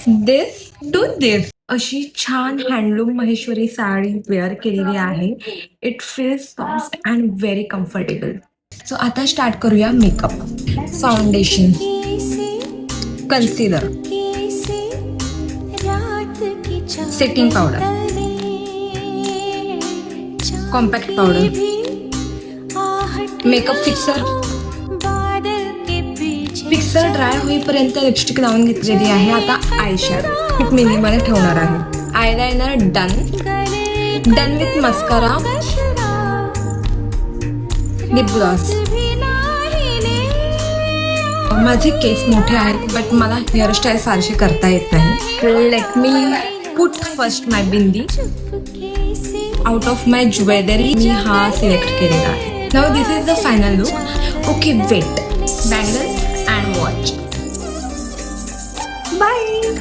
दिस to दिस. अशी छान handloom Maheshwari sari wear केलेली आहे. It feels soft and very comfortable. So आता स्टार्ट करूया makeup. Foundation, concealer, setting powder, compact powder, makeup fixer. Fixer dry होईपर्यंत lipstick लावून घेतलेली आहे. आता आय शॅडो मिनीमध्ये ठेवणार आहे. Eyeliner done with mascara, lip gloss. माझे केस मोठे आहेत बट मला हेअरस्टाईल फारशी करता येत नाही. Let me put first my bindi. Out of my jewellery मी हा सिलेक्ट केलेला आहे. Now this is the final look. Okay wait, bangles and watch. Bye.